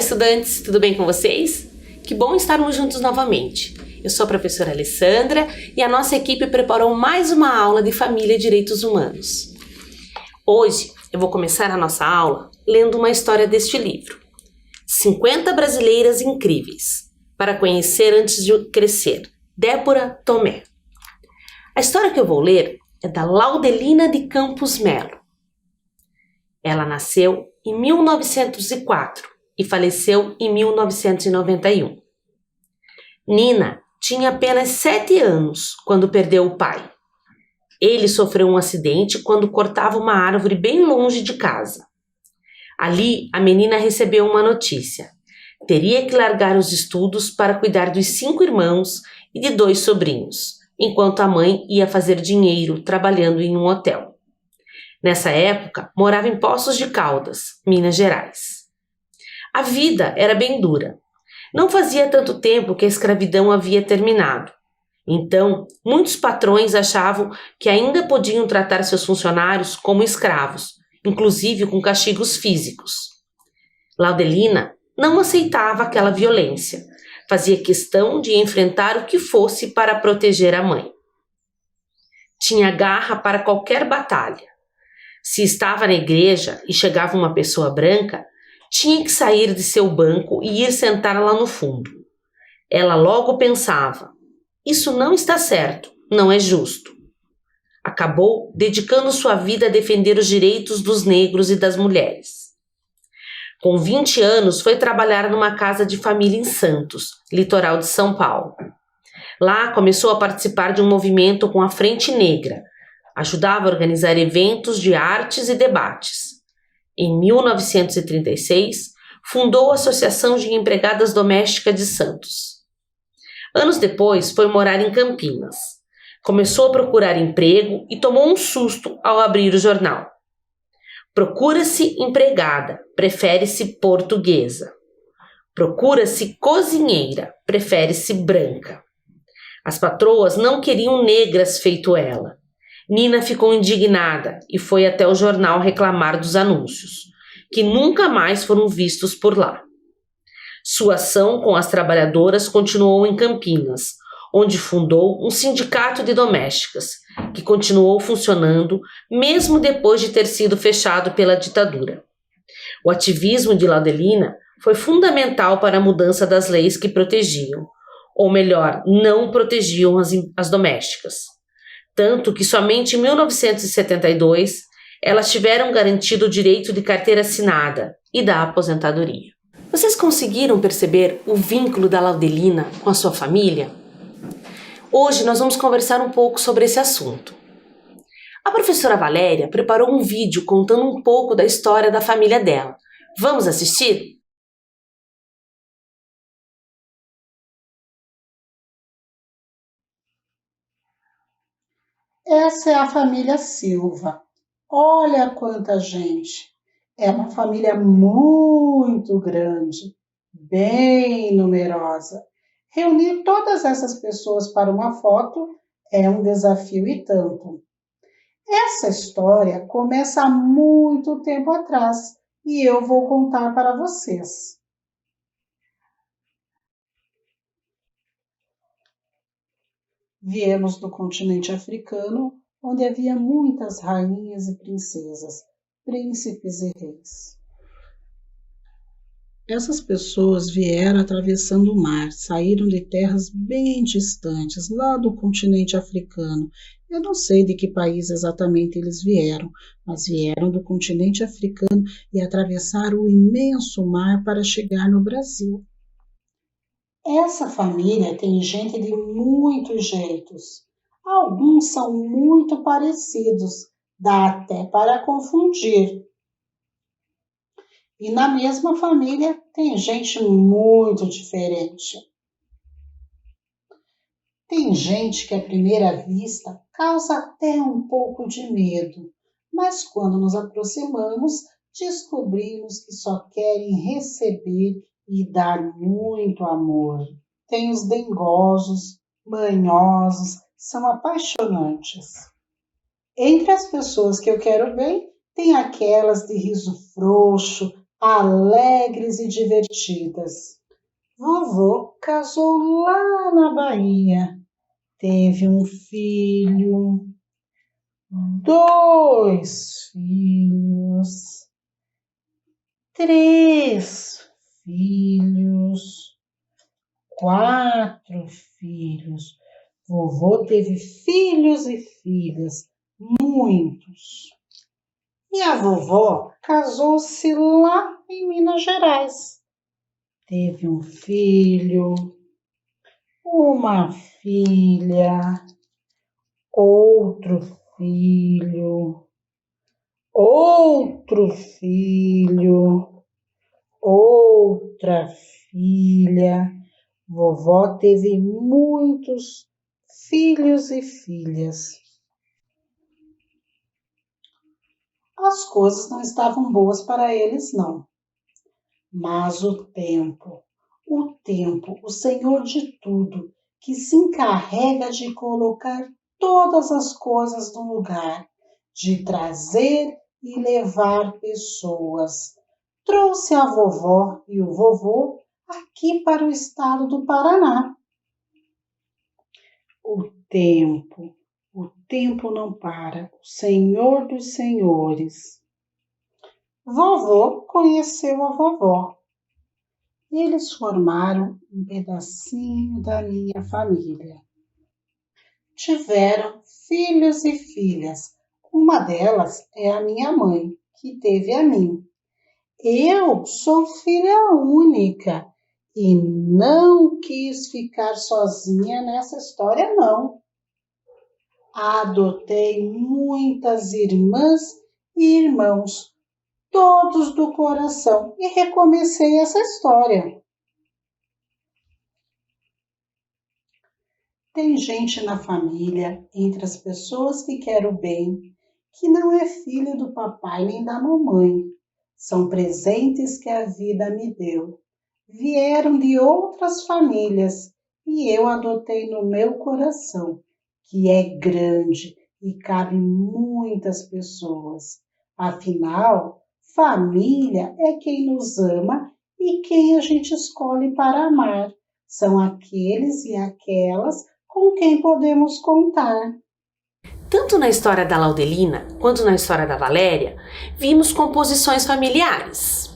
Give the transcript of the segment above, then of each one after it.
estudantes, tudo bem com vocês? Que bom estarmos juntos novamente. Eu sou a professora Alessandra e a nossa equipe preparou mais uma aula de Família e Direitos Humanos. Hoje eu vou começar a nossa aula lendo uma história deste livro. 50 Brasileiras Incríveis, para conhecer antes de crescer, Débora Tomé. A história que eu vou ler é da Laudelina de Campos Melo. Ela nasceu em 1904 e faleceu em 1991. Nina tinha apenas 7 anos quando perdeu o pai. Ele sofreu um acidente quando cortava uma árvore bem longe de casa. Ali, a menina recebeu uma notícia. Teria que largar os estudos para cuidar dos 5 irmãos e de 2 sobrinhos, enquanto a mãe ia fazer dinheiro trabalhando em um hotel. Nessa época, morava em Poços de Caldas, Minas Gerais. A vida era bem dura. Não fazia tanto tempo que a escravidão havia terminado. Então, muitos patrões achavam que ainda podiam tratar seus funcionários como escravos, inclusive com castigos físicos. Laudelina não aceitava aquela violência. Fazia questão de enfrentar o que fosse para proteger a mãe. Tinha garra para qualquer batalha. Se estava na igreja e chegava uma pessoa branca, tinha que sair de seu banco e ir sentar lá no fundo. Ela logo pensava: isso não está certo, não é justo. Acabou dedicando sua vida a defender os direitos dos negros e das mulheres. Com 20 anos, foi trabalhar numa casa de família em Santos, litoral de São Paulo. Lá começou a participar de um movimento com a Frente Negra. Ajudava a organizar eventos de artes e debates. Em 1936, fundou a Associação de Empregadas Domésticas de Santos. Anos depois, foi morar em Campinas. Começou a procurar emprego e tomou um susto ao abrir o jornal. Procura-se empregada, prefere-se portuguesa. Procura-se cozinheira, prefere-se branca. As patroas não queriam negras feito ela. Nina ficou indignada e foi até o jornal reclamar dos anúncios, que nunca mais foram vistos por lá. Sua ação com as trabalhadoras continuou em Campinas, onde fundou um sindicato de domésticas, que continuou funcionando mesmo depois de ter sido fechado pela ditadura. O ativismo de Laudelina foi fundamental para a mudança das leis que protegiam, ou melhor, não protegiam as domésticas. Tanto que somente em 1972 elas tiveram garantido o direito de carteira assinada e da aposentadoria. Vocês conseguiram perceber o vínculo da Laudelina com a sua família? Hoje nós vamos conversar um pouco sobre esse assunto. A professora Valéria preparou um vídeo contando um pouco da história da família dela. Vamos assistir? Essa é a família Silva. Olha quanta gente. É uma família muito grande, bem numerosa. Reunir todas essas pessoas para uma foto é um desafio e tanto. Essa história começa há muito tempo atrás e eu vou contar para vocês. Viemos do continente africano, onde havia muitas rainhas e princesas, príncipes e reis. Essas pessoas vieram atravessando o mar, saíram de terras bem distantes, lá do continente africano. Eu não sei de que país exatamente eles vieram, mas vieram do continente africano e atravessaram o imenso mar para chegar no Brasil. Essa família tem gente de muitos jeitos. Alguns são muito parecidos, dá até para confundir. E na mesma família tem gente muito diferente. Tem gente que à primeira vista causa até um pouco de medo, mas quando nos aproximamos, descobrimos que só querem receber e dar muito amor. Tem os dengosos, manhosos, são apaixonantes. Entre as pessoas que eu quero bem, tem aquelas de riso frouxo, alegres e divertidas. Vovô casou lá na Bahia. Teve um filho, 2 filhos, 3 filhos, 4 filhos. Vovô teve filhos e filhas, muitos. E a vovó casou-se lá em Minas Gerais. Teve um filho, uma filha, outro filho, outro filho, outra filha. Vovó teve muitos filhos e filhas. As coisas não estavam boas para eles, não. Mas o tempo, o Senhor de tudo, que se encarrega de colocar todas as coisas no lugar, de trazer e levar pessoas, trouxe a vovó e o vovô aqui para o estado do Paraná. O tempo não para, o Senhor dos Senhores. Vovô conheceu a vovó. Eles formaram um pedacinho da minha família. Tiveram filhos e filhas. Uma delas é a minha mãe, que teve a mim. Eu sou filha única e não quis ficar sozinha nessa história, não. Adotei muitas irmãs e irmãos, todos do coração, e recomecei essa história. Tem gente na família, entre as pessoas que quero bem, que não é filho do papai nem da mamãe. São presentes que a vida me deu. Vieram de outras famílias e eu adotei no meu coração, que é grande e cabe muitas pessoas. Afinal, família é quem nos ama e quem a gente escolhe para amar. São aqueles e aquelas com quem podemos contar. Tanto na história da Laudelina quanto na história da Valéria, vimos composições familiares.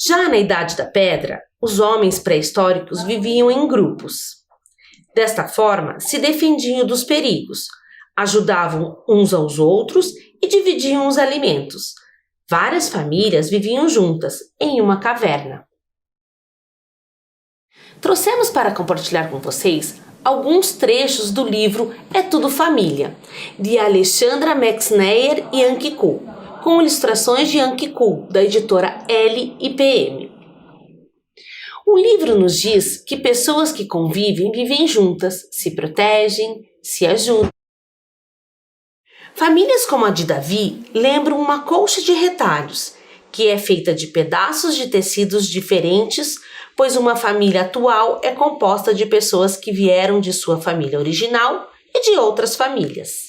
Já na Idade da Pedra, os homens pré-históricos viviam em grupos. Desta forma, se defendiam dos perigos, ajudavam uns aos outros e dividiam os alimentos. Várias famílias viviam juntas em uma caverna. Trouxemos para compartilhar com vocês alguns trechos do livro É Tudo Família, de Alexandra Maxneyer e Anki Kuhl, com ilustrações de Anki Kuhl, da editora LIPM. O livro nos diz que pessoas que convivem vivem juntas, se protegem, se ajudam. Famílias como a de Davi lembram uma colcha de retalhos, que é feita de pedaços de tecidos diferentes, pois uma família atual é composta de pessoas que vieram de sua família original e de outras famílias.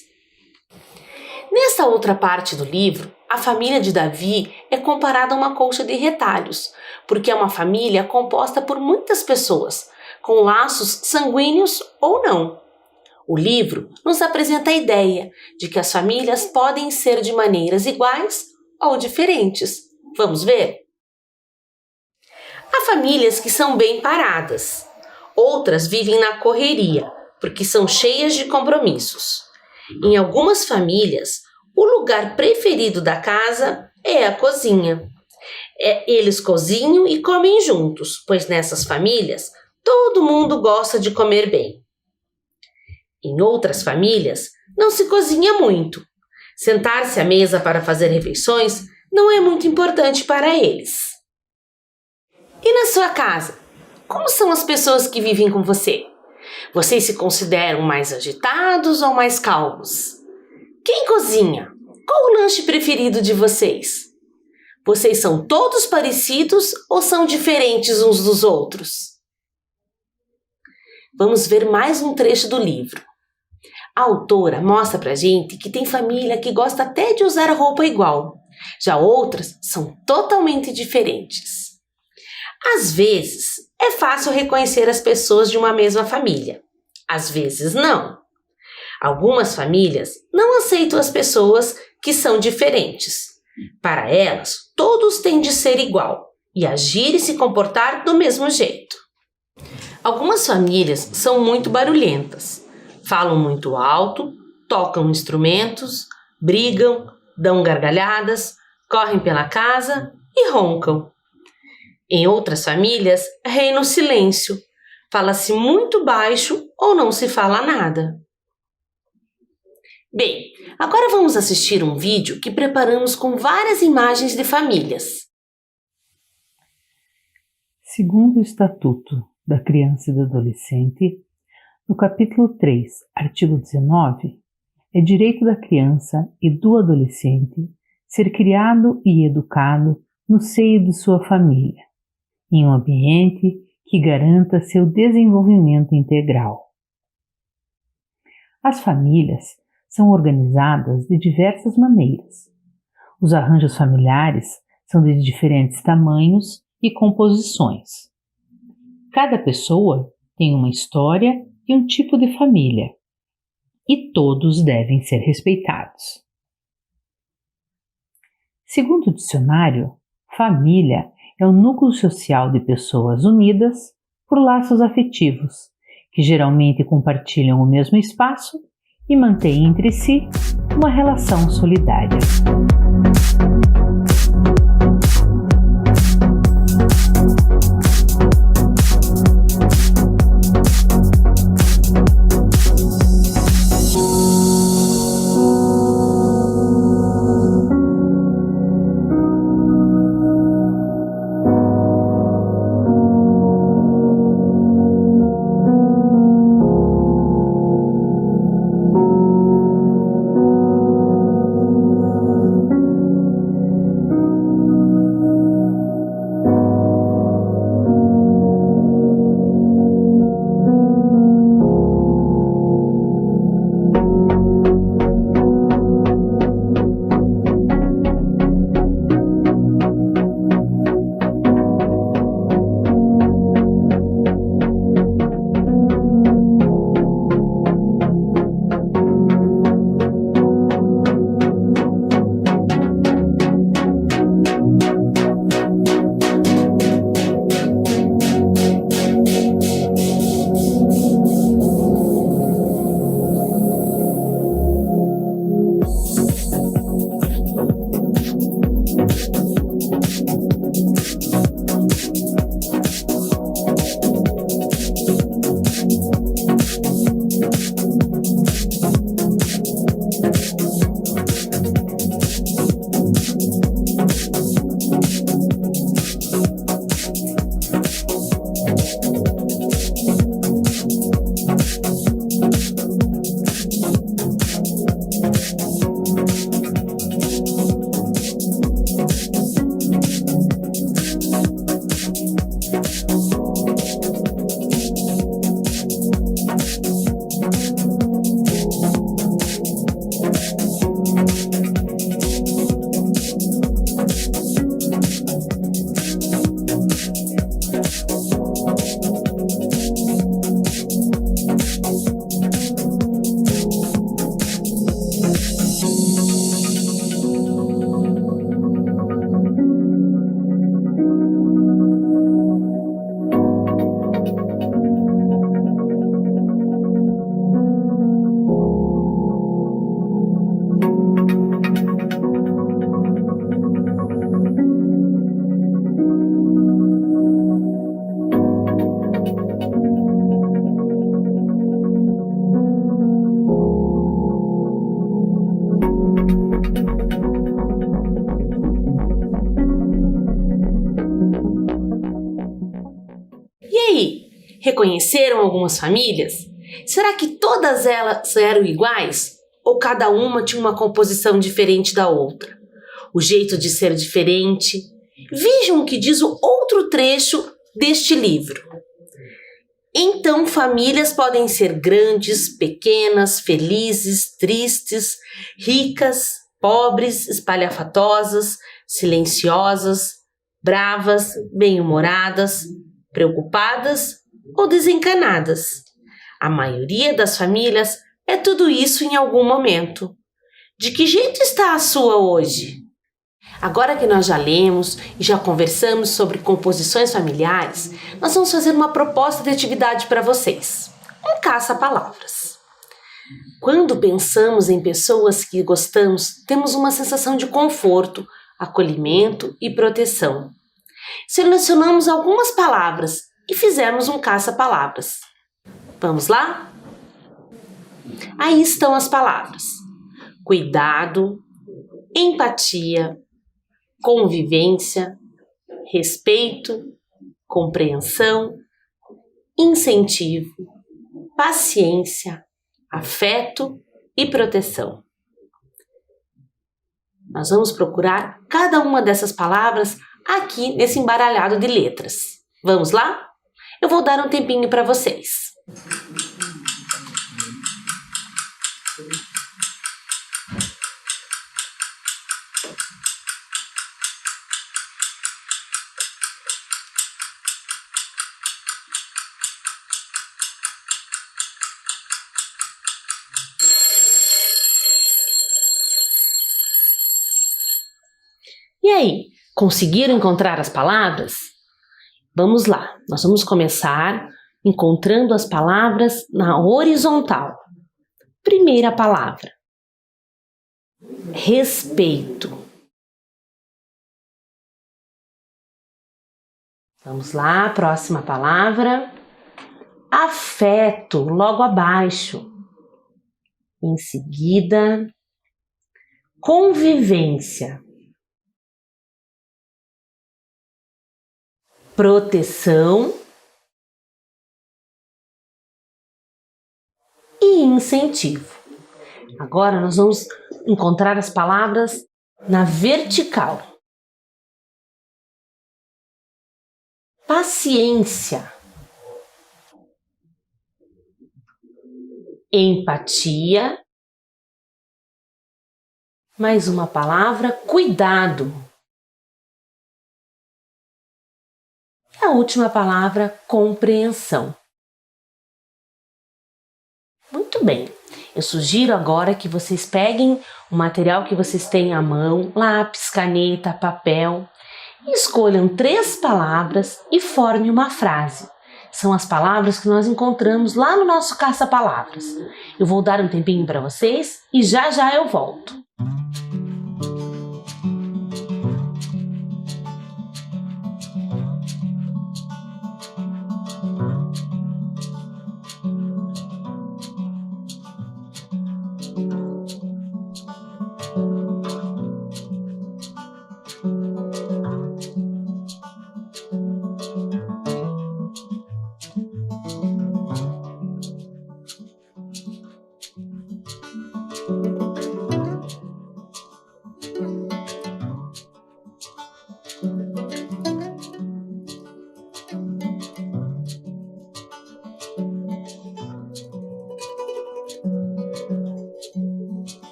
Nesta outra parte do livro, a família de Davi é comparada a uma colcha de retalhos, porque é uma família composta por muitas pessoas, com laços sanguíneos ou não. O livro nos apresenta a ideia de que as famílias podem ser de maneiras iguais ou diferentes. Vamos ver? Há famílias que são bem paradas. Outras vivem na correria, porque são cheias de compromissos. Em algumas famílias, o lugar preferido da casa é a cozinha. Eles cozinham e comem juntos, pois nessas famílias todo mundo gosta de comer bem. Em outras famílias, não se cozinha muito. Sentar-se à mesa para fazer refeições não é muito importante para eles. E na sua casa, como são as pessoas que vivem com você? Vocês se consideram mais agitados ou mais calmos? Quem cozinha? Qual o lanche preferido de vocês? Vocês são todos parecidos ou são diferentes uns dos outros? Vamos ver mais um trecho do livro. A autora mostra pra gente que tem família que gosta até de usar roupa igual, Já outras são totalmente diferentes. Às vezes, é fácil reconhecer as pessoas de uma mesma família. Às vezes, não. Algumas famílias não aceitam as pessoas que são diferentes. Para elas, todos têm de ser igual e agir e se comportar do mesmo jeito. Algumas famílias são muito barulhentas, falam muito alto, tocam instrumentos, brigam, dão gargalhadas, correm pela casa e roncam. Em outras famílias, reina o silêncio, fala-se muito baixo ou não se fala nada. Bem, agora vamos assistir um vídeo que preparamos com várias imagens de famílias. Segundo o Estatuto da Criança e do Adolescente, no capítulo 3, artigo 19, é direito da criança e do adolescente ser criado e educado no seio de sua família, em um ambiente que garanta seu desenvolvimento integral. As famílias são organizadas de diversas maneiras. Os arranjos familiares são de diferentes tamanhos e composições. Cada pessoa tem uma história e um tipo de família, e todos devem ser respeitados. Segundo o dicionário, família é o núcleo social de pessoas unidas por laços afetivos, que geralmente compartilham o mesmo espaço e mantêm entre si uma relação solidária. Reconheceram algumas famílias? Será que todas elas eram iguais? Ou cada uma tinha uma composição diferente da outra? O jeito de ser diferente? Vejam o que diz o outro trecho deste livro. Então, famílias podem ser grandes, pequenas, felizes, tristes, ricas, pobres, espalhafatosas, silenciosas, bravas, bem-humoradas, preocupadas ou desencanadas. A maioria das famílias é tudo isso em algum momento. De que jeito está a sua hoje? Agora que nós já lemos e já conversamos sobre composições familiares, nós vamos fazer uma proposta de atividade para vocês. Um caça-palavras. Quando pensamos em pessoas que gostamos, temos uma sensação de conforto, acolhimento e proteção. Selecionamos algumas palavras e fizemos um caça-palavras. Vamos lá? Aí estão as palavras: cuidado, empatia, convivência, respeito, compreensão, incentivo, paciência, afeto e proteção. Nós vamos procurar cada uma dessas palavras aqui nesse embaralhado de letras. Vamos lá? Eu vou dar um tempinho para vocês. E aí, conseguiram encontrar as palavras? Vamos lá, nós vamos começar encontrando as palavras na horizontal. Primeira palavra: respeito. Vamos lá, próxima palavra: afeto, logo abaixo. Em seguida, convivência. Proteção e incentivo. Agora nós vamos encontrar as palavras na vertical. Paciência, empatia, mais uma palavra: cuidado. E a última palavra: compreensão. Muito bem, eu sugiro agora que vocês peguem o material que vocês têm à mão, lápis, caneta, papel, e escolham 3 palavras e formem uma frase. São as palavras que nós encontramos lá no nosso caça-palavras. Eu vou dar um tempinho para vocês e já já eu volto.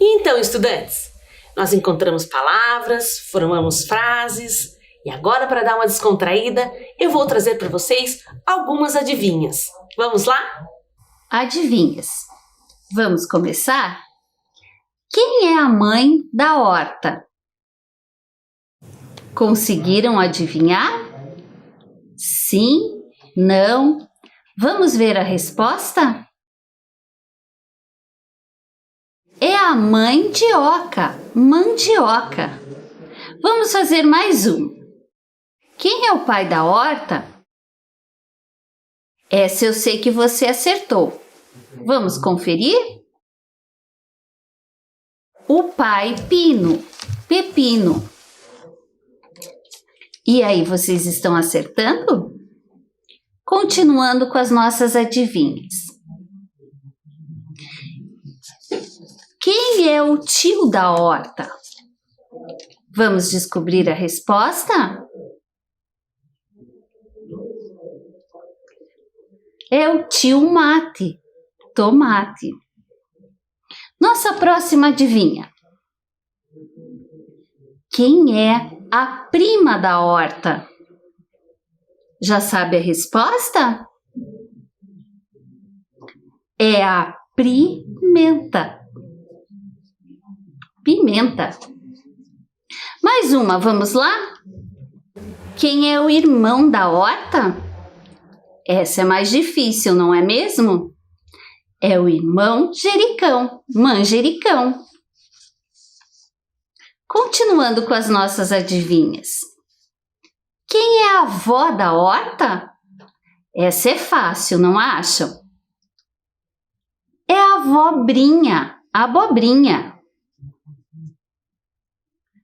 Então, estudantes, nós encontramos palavras, formamos frases e agora, para dar uma descontraída, eu vou trazer para vocês algumas adivinhas. Vamos lá? Adivinhas. Vamos começar? Quem é a mãe da horta? Conseguiram adivinhar? Sim? Não? Vamos ver a resposta? É a mandioca, mandioca. Vamos fazer mais um. Quem é o pai da horta? Essa eu sei que você acertou. Vamos conferir? O pai Pino, Pepino. E aí, vocês estão acertando? Continuando com as nossas adivinhas. Quem é o tio da horta? Vamos descobrir a resposta? É o tio Mate, Tomate. Nossa próxima adivinha. Quem é a prima da horta? Já sabe a resposta? É a pimenta. Pimenta. Mais uma, vamos lá? Quem é o irmão da horta? Essa é mais difícil, não é mesmo? É o irmão Jericão, manjericão. Continuando com as nossas adivinhas. Quem é a avó da horta? Essa é fácil, não acham? É a abobrinha, abobrinha.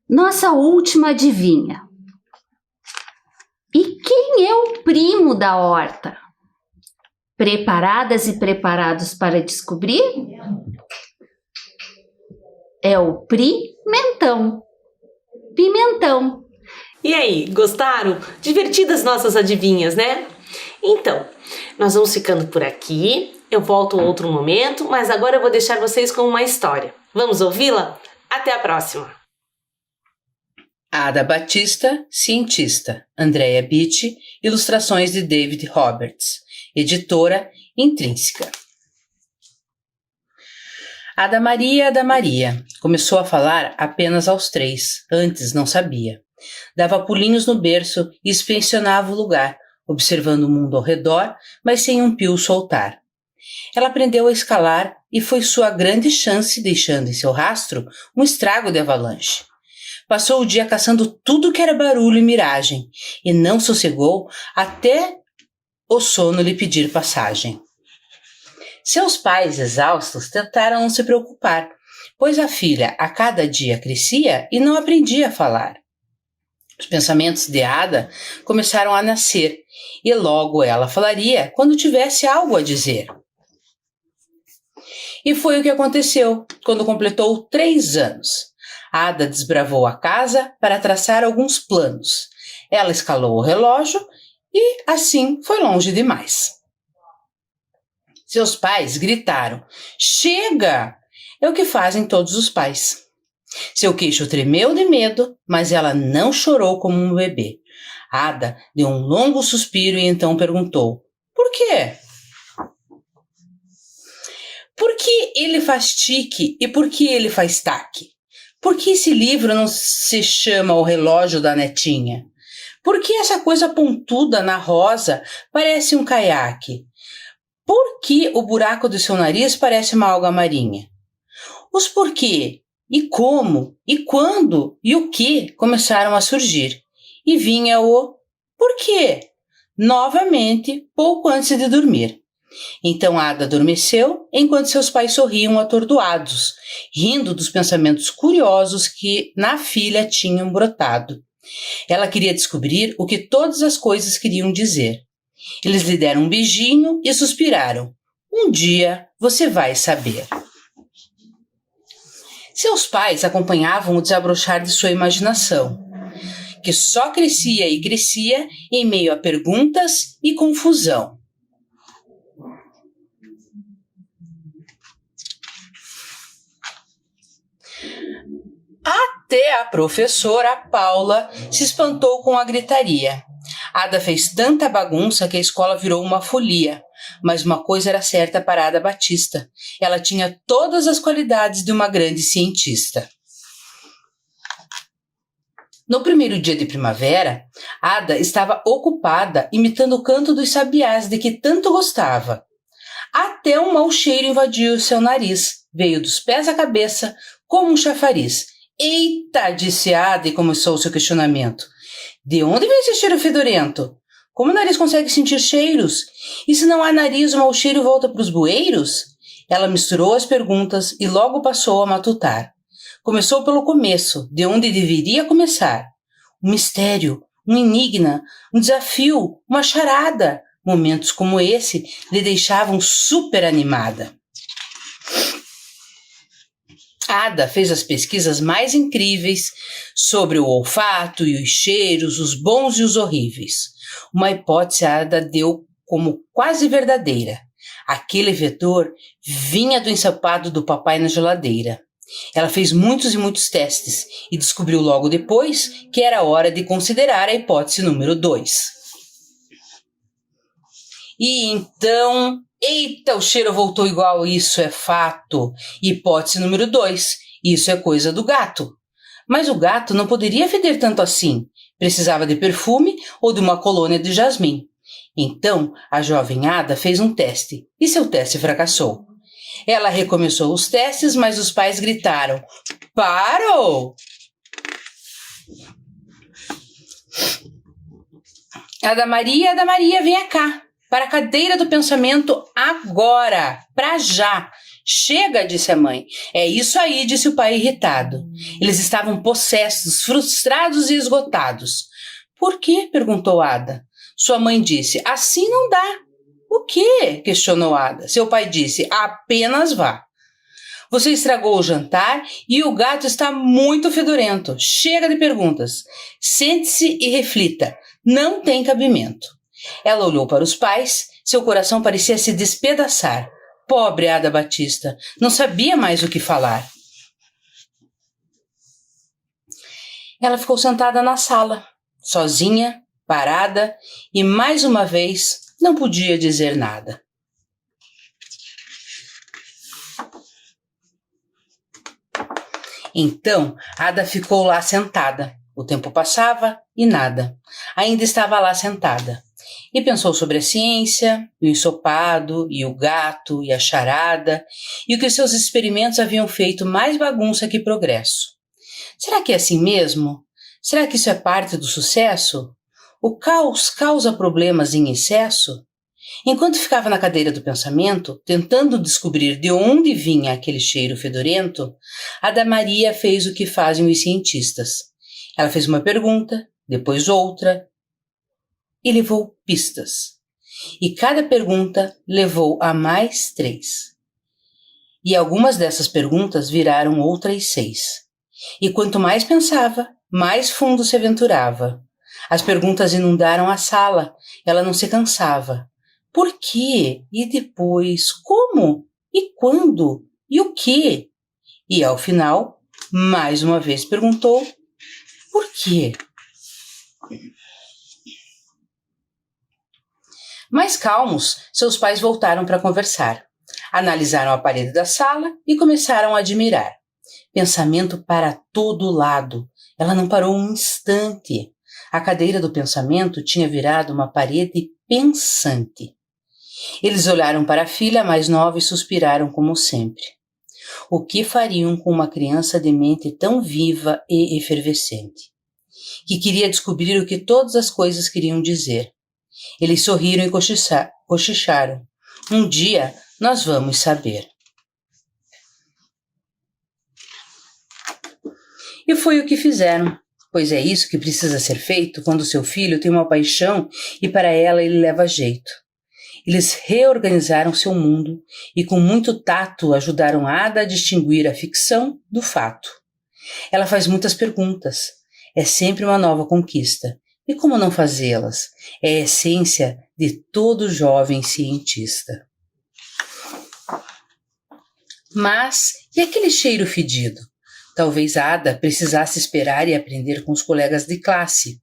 Nossa última adivinha. E quem é o primo da horta? Preparadas e preparados para descobrir? É o pimentão. Pimentão. E aí, gostaram? Divertidas nossas adivinhas, né? Então, nós vamos ficando por aqui. Eu volto outro momento, mas agora eu vou deixar vocês com uma história. Vamos ouvi-la? Até a próxima! Ada Batista, cientista. Andrea Beach, ilustrações de David Roberts. Editora Intrínseca. Ada Maria, começou a falar apenas aos 3, antes não sabia. Dava pulinhos no berço e inspecionava o lugar, observando o mundo ao redor, mas sem um pio soltar. Ela aprendeu a escalar e foi sua grande chance, deixando em seu rastro um estrago de avalanche. Passou o dia caçando tudo que era barulho e miragem, e não sossegou até o sono lhe pedir passagem. Seus pais, exaustos, tentaram não se preocupar, pois a filha a cada dia crescia e não aprendia a falar. Os pensamentos de Ada começaram a nascer, e logo ela falaria quando tivesse algo a dizer. E foi o que aconteceu quando completou 3 anos. Ada desbravou a casa para traçar alguns planos. Ela escalou o relógio e, assim, foi longe demais. Seus pais gritaram: "Chega!" É o que fazem todos os pais. Seu queixo tremeu de medo, mas ela não chorou como um bebê. Ada deu um longo suspiro e então perguntou: "Por quê?" "Por que ele faz tique e por que ele faz taque? Por que esse livro não se chama O Relógio da Netinha? Por que essa coisa pontuda na rosa parece um caiaque? Por que o buraco do seu nariz parece uma alga marinha?" Os porquê, e como, e quando, e o que começaram a surgir. E vinha o porquê, novamente, pouco antes de dormir. Então Ada adormeceu, enquanto seus pais sorriam atordoados, rindo dos pensamentos curiosos que na filha tinham brotado. Ela queria descobrir o que todas as coisas queriam dizer. Eles lhe deram um beijinho e suspiraram: "Um dia você vai saber." Seus pais acompanhavam o desabrochar de sua imaginação, que só crescia e crescia em meio a perguntas e confusão. Até a professora Paula se espantou com a gritaria. Ada fez tanta bagunça que a escola virou uma folia, mas uma coisa era certa para Ada Batista: ela tinha todas as qualidades de uma grande cientista. No primeiro dia de primavera, Ada estava ocupada imitando o canto dos sabiás de que tanto gostava. Até um mau cheiro invadiu seu nariz, veio dos pés à cabeça como um chafariz. "Eita!" disse Ada e começou seu questionamento. De onde vem esse cheiro fedorento? Como o nariz consegue sentir cheiros? E se não há nariz, o mau cheiro volta para os bueiros? Ela misturou as perguntas e logo passou a matutar. Começou pelo começo, de onde deveria começar. Um mistério, um enigma, um desafio, uma charada. Momentos como esse lhe deixavam super animada. Ada fez as pesquisas mais incríveis sobre o olfato e os cheiros, os bons e os horríveis. Uma hipótese a Ada deu como quase verdadeira. Aquele vetor vinha do ensopado do papai na geladeira. Ela fez muitos e muitos testes e descobriu logo depois que era hora de considerar a hipótese número 2. E então, eita, o cheiro voltou igual, isso é fato. Hipótese número 2, isso é coisa do gato. Mas o gato não poderia feder tanto assim. Precisava de perfume ou de uma colônia de jasmim. Então, a jovem Ada fez um teste e seu teste fracassou. Ela recomeçou os testes, mas os pais gritaram: "Parou!" Ada Maria, venha cá. Para a cadeira do pensamento agora, pra já. Chega, disse a mãe. É isso aí, disse o pai irritado. Eles estavam possessos, frustrados e esgotados. Por quê? Perguntou Ada. Sua mãe disse, assim não dá. O quê? Questionou Ada. Seu pai disse, apenas vá. Você estragou o jantar e o gato está muito fedorento. Chega de perguntas. Sente-se e reflita. Não tem cabimento. Ela olhou para os pais, seu coração parecia se despedaçar. Pobre Ada Batista, não sabia mais o que falar. Ela ficou sentada na sala, sozinha, parada, e mais uma vez não podia dizer nada. Então, Ada ficou lá sentada. O tempo passava e nada. Ainda estava lá sentada. E pensou sobre a ciência, e o ensopado, e o gato, e a charada, e o que seus experimentos haviam feito mais bagunça que progresso. Será que é assim mesmo? Será que isso é parte do sucesso? O caos causa problemas em excesso? Enquanto ficava na cadeira do pensamento, tentando descobrir de onde vinha aquele cheiro fedorento, Ada Maria fez o que fazem os cientistas. Ela fez uma pergunta, depois outra, e levou pistas. E cada pergunta levou a mais 3. E algumas dessas perguntas viraram outras 6. E quanto mais pensava, mais fundo se aventurava. As perguntas inundaram a sala. Ela não se cansava. Por quê? E depois? Como? E quando? E o quê? E ao final, mais uma vez perguntou, por quê? Mais calmos, seus pais voltaram para conversar. Analisaram a parede da sala e começaram a admirar. Pensamento para todo lado. Ela não parou um instante. A cadeira do pensamento tinha virado uma parede pensante. Eles olharam para a filha mais nova e suspiraram como sempre. O que fariam com uma criança de mente tão viva e efervescente? Que queria descobrir o que todas as coisas queriam dizer. Eles sorriram e cochicharam. Um dia nós vamos saber. E foi o que fizeram, pois é isso que precisa ser feito quando seu filho tem uma paixão e para ela ele leva jeito. Eles reorganizaram seu mundo e com muito tato ajudaram Ada a distinguir a ficção do fato. Ela faz muitas perguntas. É sempre uma nova conquista. E como não fazê-las? É a essência de todo jovem cientista. Mas, e aquele cheiro fedido? Talvez Ada precisasse esperar e aprender com os colegas de classe.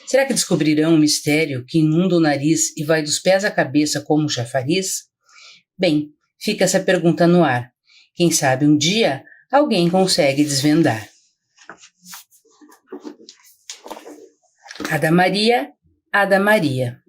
Será que descobrirão um mistério que inunda o nariz e vai dos pés à cabeça como um chafariz? Bem, fica essa pergunta no ar. Quem sabe um dia alguém consegue desvendar. Ada Maria, Ada Maria.